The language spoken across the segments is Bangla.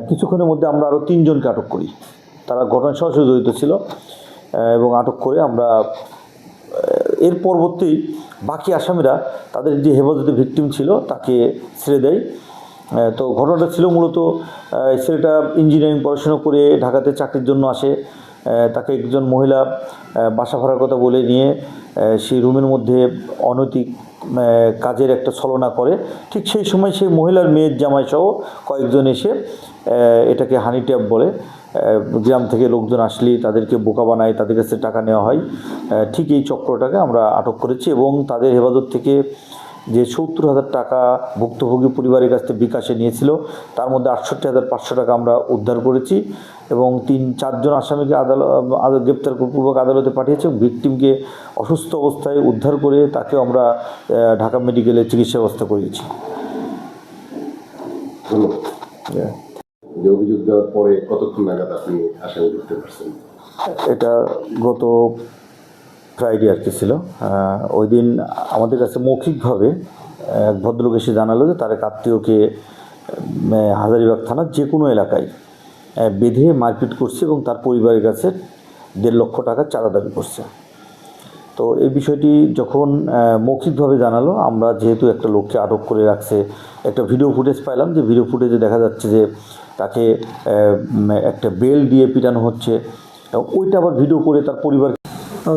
কিছুক্ষণের মধ্যে আমরা আরও 3 জনকে আটক করি। তারা ঘটনার সরাসরি জড়িত ছিল এবং আটক করে আমরা এর পরবর্তী বাকি আসামিরা তাদের যে হেফাজতে ভিকটিম ছিল তাকে ছেড়ে দেয়। তো ঘটনাটা ছিল মূলত ছেলেটা ইঞ্জিনিয়ারিং পড়াশোনা করে ঢাকাতে চাকরির জন্য আসে। তাকে একজন মহিলা বাসা ভাড়ার কথা বলে নিয়ে সেই রুমের মধ্যে অনৈতিক কাজের একটা ছলনা করে। ঠিক সেই সময় সেই মহিলার মেয়ের জামাইসহ কয়েকজন এসে এটাকে হানি ট্যাপ বলে, গ্রাম থেকে লোকজন আসলেই তাদেরকে বোকা বানায়, তাদের কাছে টাকা নেওয়া হয়। ঠিক এই চক্রটাকে আমরা আটক করেছি এবং তাদের হেফাজত থেকে যে 70,000 টাকা ভুক্তভোগী পরিবারের কাছ থেকে বিকাশে নিয়েছিল তার মধ্যে 68,500 টাকা আমরা উদ্ধার করেছি এবং 3-4 জন আসামিকে গ্রেপ্তারপূর্বক আদালতে পাঠিয়েছি। ভিকটিমকে অসুস্থ অবস্থায় উদ্ধার করে তাকে আমরা ঢাকা মেডিকেলে চিকিৎসা ব্যবস্থা করিয়েছি। অভিযোগ দেওয়ার পরে কতক্ষণ নাগাদ আপনি আসামি করতে পারছেন? এটা গত ফ্রাইডে আর কি ছিল। ওই দিন আমাদের কাছে মৌখিকভাবে এক ভদ্রলোক এসে জানালো যে তার এক আত্মীয়কে হাজারীবাগ থানার যে কোনো এলাকায় বেঁধে মারপিট করছে এবং তার পরিবারের কাছে 1.5 লক্ষ টাকা চাঁদা দাবি করছে। তো এই বিষয়টি যখন মৌখিকভাবে জানালো, আমরা যেহেতু একটা লোককে আটক করে রাখছে, একটা ভিডিও ফুটেজ পাইলাম যে ভিডিও ফুটেজে দেখা যাচ্ছে যে তাকে একটা বেল দিয়ে পিটানো হচ্ছে। ওইটা আবার ভিডিও করে তার পরিবার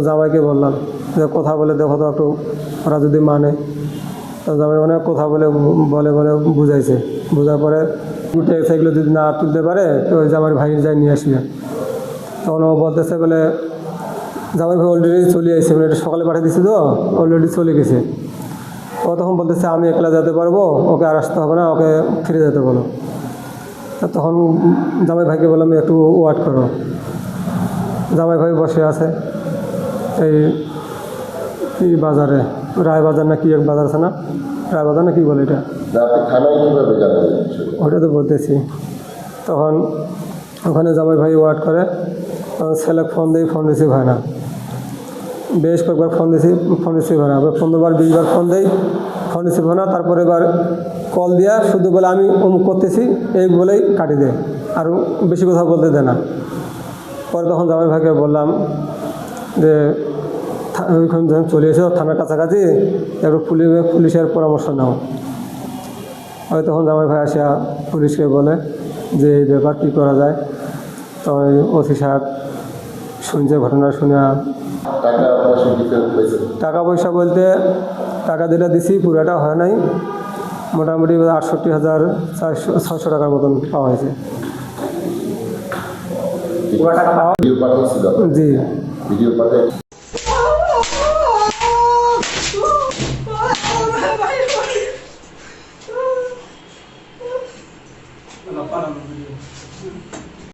জামাইকে বললাম যে কথা বলে দেখো তো একটু, ওরা যদি মানে। তো জামাই অনেক কথা বলে বুঝাইছে। বোঝার পরে সেগুলো যদি না তুলতে পারে তো ওই জামাইয়ের ভাই যাই নিয়ে আসবে। তখন ও বলতেছে বলে জামাই ভাই অলরেডি চলে আসছে, মানে এটা সকালে পাঠিয়ে দিচ্ছি তো অলরেডি চলে গেছে। ও তখন বলতেছে আমি একলা যেতে পারবো, ওকে আর আসতে হবে না, ওকে ফিরে যেতে বলো। তখন জামাই ভাইকে বললাম একটু ওয়েট করো। জামাই ভাই বসে আছে এই কি বাজারে, রায়বাজার না কি এক বাজার আছে না, রায়বাজার না কি বলে এটা, ওটা তো বলতেছি। তখন ওখানে জামাই ভাই ওয়েট করে, ছেলে ফোন দিই, ফোন রিসিভ হয় না। বেশ কয়েকবার ফোন রিসিভ হয় না। 15বার 20বার ফোন দেই, ফোন রিসিভ হয় না। তারপরে এবার কল দিয়া শুধু বলে আমি অমুক করতেছি এই বলেই কাটি দেয়, আর বেশি কথা বলতে দেয় না। পরে তখন জামাই ভাইকে বললাম যে ওইখানে যখন চলে এসো থানার কাছাকাছি একটু পুলিশের পরামর্শ নাও। ওই তখন জামাই ভাই আসিয়া পুলিশকে বলে যে এই ব্যাপার কী করা যায়। তো ওই ওসি সাহেব শুনছে, ঘটনা শুনে টাকা পয়সা বলতে টাকা যেটা দিছি পুরোটা হয় নাই, মোটামুটি 68,600 টাকার মতন পাওয়া হয়েছে। জি ভিডিও পাঠাই Para